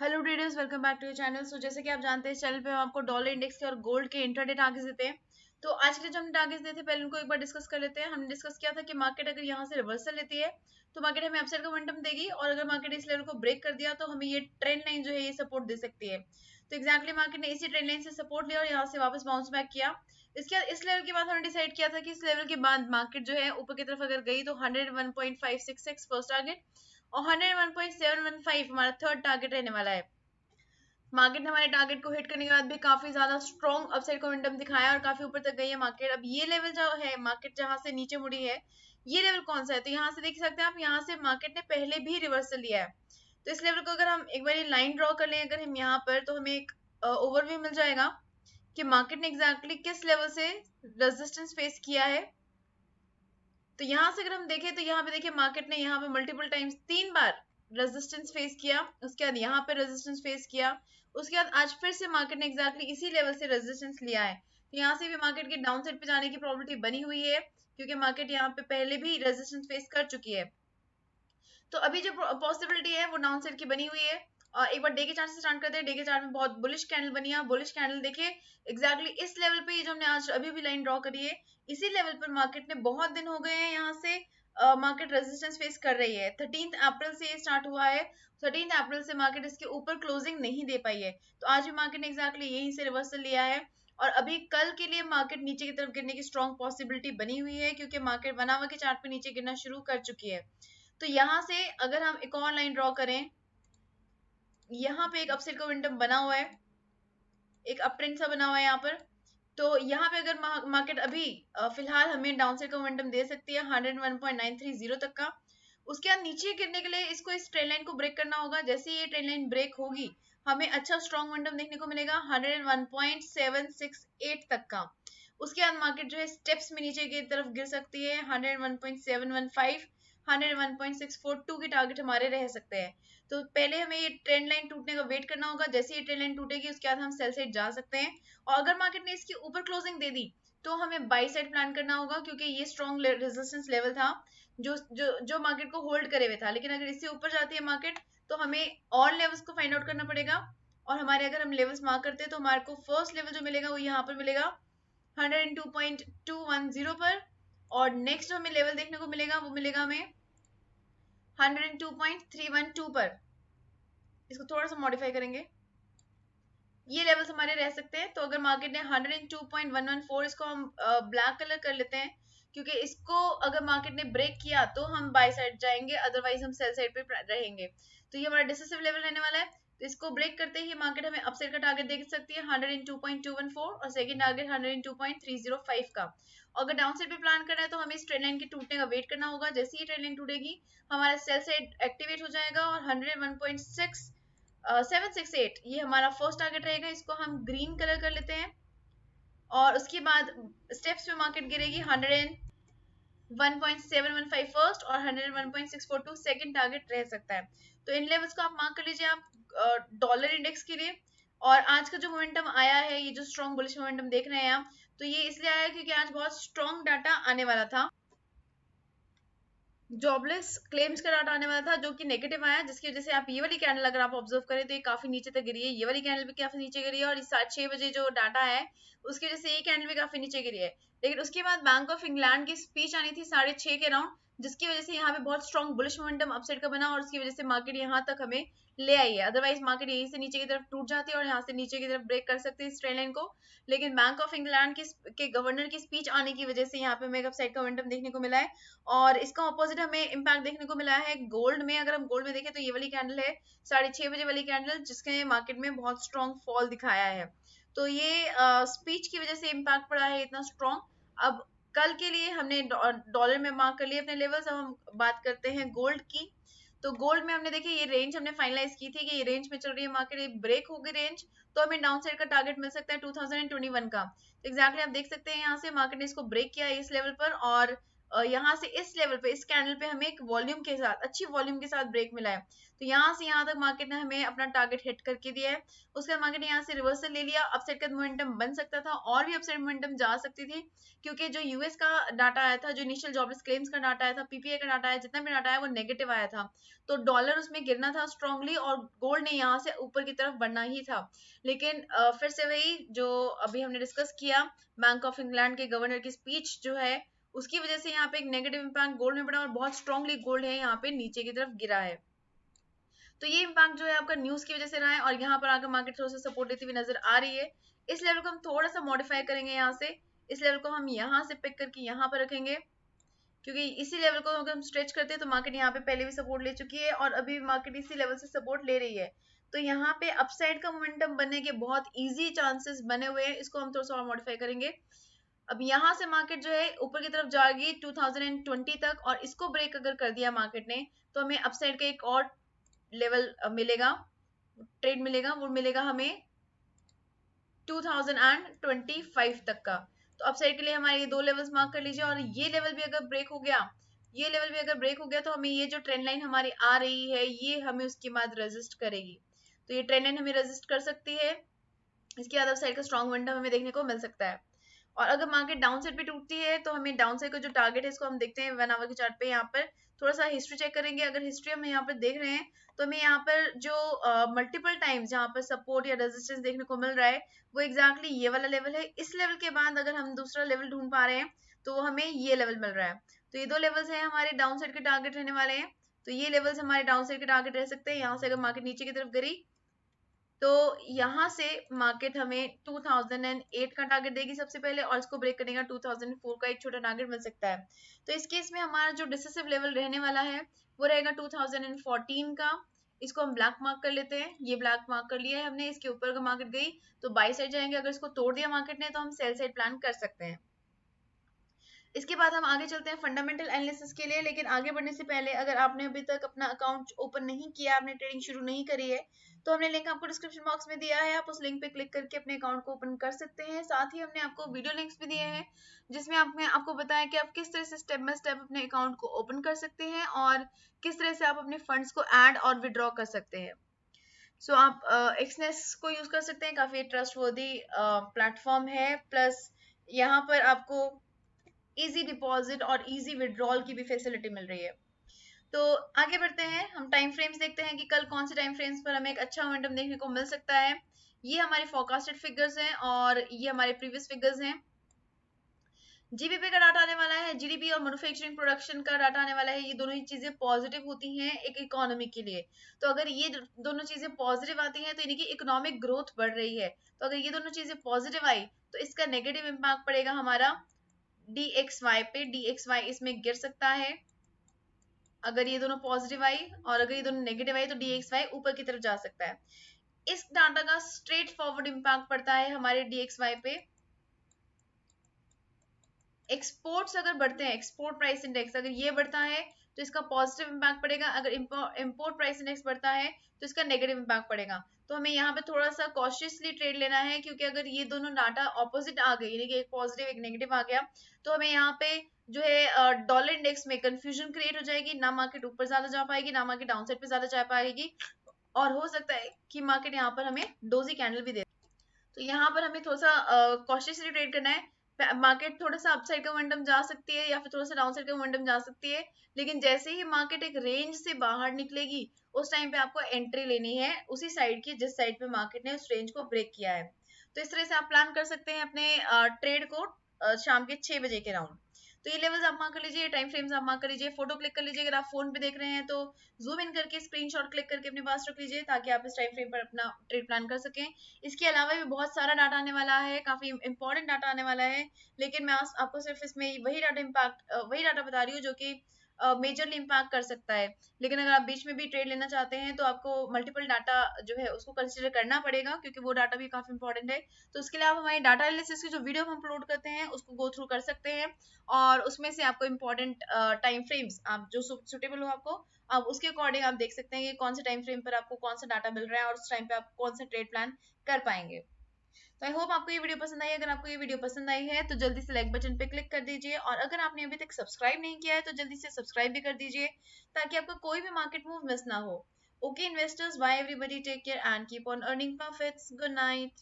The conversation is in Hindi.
Hello traders, welcome back to your channel. जैसे कि आप जानते हैं, इस चैनल पे हम आपको डॉलर इंडेक्स के और गोल्ड के इंट्राडे टारगेट्स देते हैं। तो आज के जो हमने टारगेट्स दिए थे, पहले उनको एक बार डिस्कस कर लेते हैं। हमने डिस्कस किया था कि मार्केट अगर यहाँ से रिवर्सल लेती है तो मार्केट हमें अपसाइड का मोमेंटम देगी, और अगर मार्केट इस लेवल को ब्रेक कर दिया तो हमें ये ट्रेंड लाइन जो है ये सपोर्ट दे सकती है। तो एक्जैक्टली मार्केट ने इसी ट्रेंड लाइन से सपोर्ट लिया और यहाँ से वापस बाउंस बैक किया। इसके बाद इस लेवल के बाद हमने डिसाइड किया था कि इस लेवल के बाद मार्केट जो है ऊपर की तरफ अगर गई तो 101.566 फर्स्ट टारगेट और 101.715 हमारा थर्ड टारगेट रहने वाला है। मार्केट ने हमारे टारगेट को हिट करने के बाद भी काफी ज्यादा स्ट्रॉन्ग अपसाइड का मोमेंटम दिखाया और काफी ऊपर तक गई है मार्केट। अब ये लेवल जो है मार्केट जहां से नीचे मुड़ी है, ये लेवल कौन सा है? तो यहाँ से देख सकते हैं आप, यहाँ से मार्केट ने पहले भी रिवर्सल लिया है। तो इस लेवल को अगर हम एक बार लाइन ड्रॉ कर लें अगर हम यहाँ पर, तो हमें एक ओवरव्यू मिल जाएगा कि मार्केट ने एग्जैक्टली किस लेवल से रेजिस्टेंस फेस किया है। तो यहाँ से अगर हम देखें तो यहाँ पे देखिए मार्केट ने यहाँ पे मल्टीपल टाइम्स 3 बार रेजिस्टेंस फेस किया, उसके बाद यहाँ पे रेजिस्टेंस फेस किया, उसके बाद आज फिर से मार्केट ने एग्जैक्टली इसी लेवल से रेजिस्टेंस लिया है। तो यहाँ से भी मार्केट की डाउन साइड पे जाने की प्रोबेबिलिटी बनी हुई है, क्योंकि मार्केट यहाँ पे पहले भी रेजिस्टेंस फेस कर चुकी है। तो अभी जो पॉसिबिलिटी है वो डाउन साइड की बनी हुई है। और एक बार डे के चार्ट से स्टार्ट करते हैं। डे के चार्ट में बहुत बुलिश कैंडल बनी है। बुलिश कैंडल देखिए एग्जैक्टली इस लेवल पे, ये जो हमने आज अभी भी लाइन ड्रॉ करी है, इसी लेवल पर मार्केट ने बहुत दिन हो गए हैं यहाँ से मार्केट रेजिस्टेंस फेस कर रही है। 13 अप्रैल से ये स्टार्ट हुआ है। 13 अप्रैल से मार्केट इसके ऊपर क्लोजिंग नहीं दे पाई है। तो आज भी मार्केट ने एग्जैक्टली यहीं से रिवर्सल लिया है, और अभी कल के लिए मार्केट नीचे की तरफ गिरने की स्ट्रॉन्ग पॉसिबिलिटी बनी हुई है, क्योंकि मार्केट 1 आवर के चार्ट पे नीचे गिरना शुरू कर चुकी है। तो यहाँ से अगर हम एक और लाइन ड्रॉ करें, यहाँ पे एक अपसाइड का मोमेंटम बना हुआ है, एक अप ट्रेंड सा बना हुआ है यहाँ पर। तो यहाँ पे अगर मार्केट अभी फिलहाल हमें डाउन साइड का मोमेंटम दे सकती है 101.930 तक का। उसके बाद नीचे गिरने के लिए इसको इस ट्रेंड लाइन को ब्रेक करना होगा। जैसे ये ट्रेंड लाइन ब्रेक होगी, हमें अच्छा स्ट्रॉन्ग मोमेंटम देखने को मिलेगा 101.768 तक का। उसके बाद मार्केट जो है स्टेप्स में नीचे की तरफ गिर सकती है 101.715, 101.642 की टारगेट हमारे रह सकते हैं। तो पहले हमें ये ट्रेंड लाइन टूटने का वेट करना होगा। जैसे ये ट्रेंड लाइन टूटेगी उसके बाद हम सेल साइड जा सकते हैं, और अगर मार्केट ने इसके ऊपर क्लोजिंग दे दी तो हमें बाई साइड प्लान करना होगा, क्योंकि ये स्ट्रॉन्ग रेजिस्टेंस लेवल था जो मार्केट को होल्ड करे हुए था। लेकिन अगर इससे ऊपर जाती है मार्केट तो हमें और लेवल्स को फाइंड आउट करना पड़ेगा। और हमारे अगर हम लेवल्स मार्क करते हैं तो हमारे को फर्स्ट लेवल जो मिलेगा वो यहाँ पर मिलेगा 102.210 पर, और नेक्स्ट जो हमें लेवल देखने को मिलेगा वो मिलेगा हमें 102.312 पर। इसको थोड़ा सा मॉडिफाई करेंगे, ये लेवल्स हमारे रह सकते हैं। तो अगर मार्केट ने 102.114, इसको हम ब्लैक कलर कर लेते हैं, क्योंकि इसको अगर मार्केट ने ब्रेक किया तो हम बाय साइड जाएंगे, अदरवाइज हम सेल साइड पे रहेंगे। तो ये हमारा डिसिसिव लेवल रहने वाला है। तो इसको ब्रेक करते ही मार्केट हमें अपसाइड का टारगेट दे सकती है 102.214 और सेकंड टारगेट 102.305 का। अगर डाउन साइड पे प्लान करना है तो हमें इस ट्रेंड लाइन के टूटने का वेट करना होगा। जैसे ही ट्रेंड लाइन टूटेगी हमारा सेल साइड एक्टिवेट हो जाएगा, और 101.6 768 ये हमारा फर्स्ट टारगेट रहेगा। इसको हम ग्रीन कलर कर लेते हैं, और उसके बाद स्टेप्स पे मार्केट गिरेगी 101.715 फर्स्ट और 101.642 सेकंड टारगेट रह सकता है। तो इन लेवल्स को आप मार्क कर लीजिए आप डॉलर इंडेक्स के लिए। और आज का जो मोमेंटम आया है, ये जो स्ट्रॉन्ग बुलिश मोमेंटम देख रहे हैं आप, तो ये इसलिए आया क्योंकि आज बहुत स्ट्रॉन्ग डाटा आने वाला था। जॉबलेस क्लेम्स का डाटा आने वाला था जो कि नेगेटिव आया, जिसकी वजह से आप ये वाली कैंडल अगर आप ऑब्जर्व करें तो ये काफी नीचे तक गिरी है। ये वाली कैंडल भी काफी नीचे गिरी है, और इस 6 बजे जो डाटा है उसकी वजह से ये कैंडल भी काफी नीचे गिरी है। लेकिन उसके बाद बैंक ऑफ इंग्लैंड की स्पीच आनी थी 6:30 के अराउंड, जिसकी वजह से यहाँ पे बहुत स्ट्रॉन्ग बुलिश मोमेंटम अपसाइड का बना, और उसकी वजह से मार्केट यहाँ तक हमें ले आई है। अदरवाइज मार्केट यहीं से नीचे की तरफ टूट जाती है और यहाँ से नीचे की तरफ ब्रेक कर सकती है इस ट्रेंड लाइन को। लेकिन बैंक ऑफ इंग्लैंड के गवर्नर की स्पीच आने की वजह से यहाँ पे हमें अपसाइड का मोमेंटम देखने को मिला है। और इसका ऑपोजिट हमें इम्पैक्ट देखने को मिला है गोल्ड में। अगर हम गोल्ड में देखें तो ये वाली कैंडल है 6:30 बजे वाली कैंडल, जिसके मार्केट में बहुत स्ट्रॉन्ग फॉल दिखाया है। तो ये स्पीच की वजह से इम्पैक्ट पड़ा है इतना स्ट्रॉन्ग। अब कल के लिए हमने डॉलर में मार्क कर लिए अपने लेवल्स। अब हम बात करते हैं गोल्ड की। तो गोल्ड में हमने देखिए ये रेंज हमने फाइनलाइज की थी कि ये रेंज में चल रही है मार्केट, ये ब्रेक होगी रेंज तो हमें डाउन साइड का टारगेट मिल सकता है 2021 का। तो एग्जैक्टली आप देख सकते हैं यहाँ से मार्केट ने इसको ब्रेक किया है इस लेवल पर, और यहाँ से इस लेवल पे, इस कैंडल पे हमें एक वॉल्यूम के साथ, अच्छी वॉल्यूम के साथ ब्रेक मिला है। तो यहाँ से यहाँ तक मार्केट ने हमें अपना टारगेट हिट करके दिया है। उसके बाद मार्केट ने यहाँ से रिवर्सल ले लिया। अपसाइड का मोमेंटम बन सकता था और भी अपसाइड मोमेंटम जा सकती थी, क्योंकि जो यूएस का डाटा आया था, जो इनिशियल जॉबलेस क्लेम्स का डाटा आया था, पीपीआई का डाटा आया, जितना भी डाटा आया वो नेगेटिव आया था। तो डॉलर उसमें गिरना था स्ट्रांगली और गोल्ड ने यहाँ से ऊपर की तरफ बढ़ना ही था। लेकिन फिर से वही जो अभी हमने डिस्कस किया, बैंक ऑफ इंग्लैंड के गवर्नर की स्पीच जो है, उसकी वजह से यहाँ पे एक नेगेटिव इम्पैक्ट गोल्ड में पड़ा और बहुत स्ट्रांगली गोल्ड है यहाँ पे नीचे की तरफ गिरा है। तो ये इम्पैक्ट जो है आपका न्यूज की वजह से रहा है और यहाँ पर आकर मार्केट थोड़ा सा सपोर्ट लेती हुई नजर आ रही है। इस लेवल को हम थोड़ा सा मॉडिफाई करेंगे यहाँ से, इस लेवल को हम यहाँ से पिक करके यहाँ पर रखेंगे, क्योंकि इसी लेवल को अगर हम स्ट्रेच करते हैं तो मार्केट यहाँ पे पहले भी सपोर्ट ले चुकी है और अभी मार्केट इसी लेवल से सपोर्ट ले रही है। तो यहाँ पे अपसाइड का मोमेंटम बनने के बहुत इजी चांसेस बने हुए हैं। इसको हम थोड़ा सा और मॉडिफाई करेंगे। अब यहाँ से मार्केट जो है ऊपर की तरफ जाएगी 2020 तक, और इसको ब्रेक अगर कर दिया मार्केट ने तो हमें अपसाइड का एक और लेवल मिलेगा, ट्रेड मिलेगा, वो मिलेगा हमें 2025 तक का। तो अपसाइड के लिए हमारे ये दो लेवल्स मार्क कर लीजिए, और ये लेवल भी अगर ब्रेक हो गया, ये लेवल भी अगर ब्रेक हो गया तो हमें ये जो ट्रेंड लाइन हमारी आ रही है ये हमें उसके बाद रेजिस्ट करेगी। तो ये ट्रेंड लाइन हमें रेजिस्ट कर सकती है, इसके बाद अपसाइड का स्ट्रॉन्ग मोमेंटम हमें देखने को मिल सकता है। और अगर मार्केट डाउन साइड पे टूटती है तो हमें डाउन साइड का जो टारगेट है इसको हम देखते हैं 1 आवर के चार्ट पे। यहाँ पर थोड़ा सा हिस्ट्री चेक करेंगे। अगर हिस्ट्री हम यहाँ पर देख रहे हैं तो हमें यहाँ पर जो मल्टीपल टाइम्स जहाँ पर सपोर्ट या रेजिस्टेंस देखने को मिल रहा है वो एग्जैक्टली ये वाला लेवल है। इस लेवल के बाद अगर हम दूसरा लेवल ढूंढ पा रहे हैं तो हमें ये लेवल मिल रहा है। तो ये दो लेवल्स हैं हमारे डाउन साइड के टारगेट रहने वाले हैं। तो ये लेवल्स हमारे डाउन साइड के टारगेट रह सकते हैं। यहाँ से अगर मार्केट नीचे की तरफ गिरी तो यहाँ से मार्केट हमें 2008 का टारगेट देगी सबसे पहले, और इसको ब्रेक करेगा 2004 का एक छोटा टारगेट मिल सकता है। तो इस केस में हमारा जो डिसिसिव लेवल रहने वाला है वो रहेगा 2014 का। इसको हम ब्लैक मार्क कर लेते हैं। ये ब्लैक मार्क कर लिया है हमने। इसके ऊपर अगर मार्केट गई तो बाई साइड जाएंगे, अगर इसको तोड़ दिया मार्केट ने तो हम सेल साइड प्लान कर सकते हैं। इसके बाद हम आगे चलते हैं फंडामेंटल एनालिसिस के लिए। लेकिन आगे बढ़ने से पहले अगर आपने अभी तक अपना अकाउंट ओपन नहीं किया, आपने ट्रेडिंग शुरू नहीं करी है, तो हमने लिंक आपको डिस्क्रिप्शन बॉक्स में दिया है। आप उस लिंक पे क्लिक करके अपने अकाउंट को ओपन कर सकते हैं। साथ ही हमने आपको वीडियो लिंक्स भी दिए हैं जिसमें आपको बताया कि आप किस तरह से स्टेप बाय स्टेप अपने अकाउंट को ओपन कर सकते हैं और किस तरह से आप अपने फंड्स को ऐड और विड्रॉ कर सकते हैं। सो आप एक्सनेस को यूज कर सकते हैं, काफी ट्रस्टवर्दी प्लेटफॉर्म है। प्लस यहाँ पर आपको इजी डिपॉजिट और इजी विड्रॉल की भी फैसिलिटी मिल रही है। तो आगे बढ़ते हैं, हम टाइम फ्रेम्स देखते हैं कि कल कौन से टाइम फ्रेम्स पर हमें एक अच्छा मोमेंटम देखने को मिल सकता है। ये हमारे फोरकास्टेड फिगर्स हैं और ये हमारे प्रीवियस फिगर्स हैं। जीबीपी का डाटा आने वाला है, जीडीपी और मैन्युफैक्चरिंग प्रोडक्शन का डाटा आने वाला है। ये दोनों ही चीजें पॉजिटिव होती हैं एक इकोनॉमी के लिए। तो अगर ये दोनों चीजें पॉजिटिव आती हैं तो यानी कि इकोनॉमिक ग्रोथ बढ़ रही है। तो अगर ये दोनों चीजें पॉजिटिव आई तो इसका नेगेटिव इम्पैक्ट पड़ेगा हमारा DXY पे। DXY इसमें गिर सकता है अगर ये दोनों पॉजिटिव आई, और अगर ये दोनों नेगेटिव आई तो DXY ऊपर की तरफ जा सकता है। इस डाटा का स्ट्रेट फॉरवर्ड इम्पैक्ट पड़ता है हमारे DXY पे। एक्सपोर्ट्स अगर बढ़ते हैं, एक्सपोर्ट प्राइस इंडेक्स अगर ये बढ़ता है तो इसका पॉजिटिव इम्पैक्ट पड़ेगा। अगर इम्पोर्ट प्राइस इंडेक्स बढ़ता है तो इसका नेगेटिव इम्पैक्ट पड़ेगा। तो हमें यहाँ पे थोड़ा सा कॉशियसली ट्रेड लेना है, क्योंकि अगर ये दोनों डाटा ऑपोजिट आ गए, यानी कि एक पॉजिटिव एक नेगेटिव आ गया, तो हमें यहाँ पे जो है डॉलर इंडेक्स में कंफ्यूजन क्रिएट हो जाएगी। ना मार्केट ऊपर ज्यादा जा पाएगी, ना मार्केट डाउन साइड पे ज्यादा जा पाएगी, और हो सकता है कि मार्केट यहाँ पर हमें डोजी कैंडल भी दे। तो यहाँ पर हमें थोड़ा सा कॉशियसली ट्रेड करना है। मार्केट थोड़ा सा अपसाइड का मोमेंटम जा सकती है या फिर थोड़ा सा डाउन साइड का मोमेंटम जा सकती है, लेकिन जैसे ही मार्केट एक रेंज से बाहर निकलेगी उस टाइम पे आपको एंट्री लेनी है उसी साइड की जिस साइड पे मार्केट ने उस रेंज को ब्रेक किया है। तो इस तरह से आप प्लान कर सकते हैं अपने ट्रेड को शाम के 6 बजे के राउंड। तो ये लेवल्स आप मार्क कर लीजिए, टाइम फ्रेम्स आप मार्क कर लीजिए, फोटो क्लिक कर लीजिए। अगर आप फोन पे देख रहे हैं तो जूम इन करके स्क्रीनशॉट क्लिक करके अपने पास रख लीजिए ताकि आप इस टाइम फ्रेम पर अपना ट्रेड प्लान कर सकें। इसके अलावा भी बहुत सारा डाटा आने वाला है, काफी इंपॉर्टेंट डाटा आने वाला है, लेकिन मैं आपको सिर्फ इसमें वही डाटा बता रही हूँ जो कि मेजरली इम्पैक्ट कर सकता है। लेकिन अगर आप बीच में भी ट्रेड लेना चाहते हैं तो आपको मल्टीपल डाटा जो है उसको कंसिडर करना पड़ेगा, क्योंकि वो डाटा भी काफी इंपॉर्टेंट है। तो उसके लिए आप हमारी डाटा एनालिसिस की जो वीडियो हम अपलोड करते हैं उसको गो थ्रू कर सकते हैं, और उसमें से आपको इम्पोर्टेंट टाइम फ्रेम्स आप जो सुटेबल हो आपको, आप उसके अकॉर्डिंग आप देख सकते हैं कि कौन से टाइम फ्रेम पर आपको कौन सा डाटा मिल रहा है और उस टाइम पे आप कौन सा ट्रेड प्लान कर पाएंगे। तो आई होप आपको ये वीडियो पसंद आई। अगर आपको ये वीडियो पसंद आई है तो जल्दी से लाइक बटन पे क्लिक कर दीजिए, और अगर आपने अभी तक सब्सक्राइब नहीं किया है तो जल्दी से सब्सक्राइब भी कर दीजिए, ताकि आपका कोई भी मार्केट मूव मिस ना हो। Okay investors, bye everybody, take care and keep on earning profits. Good night.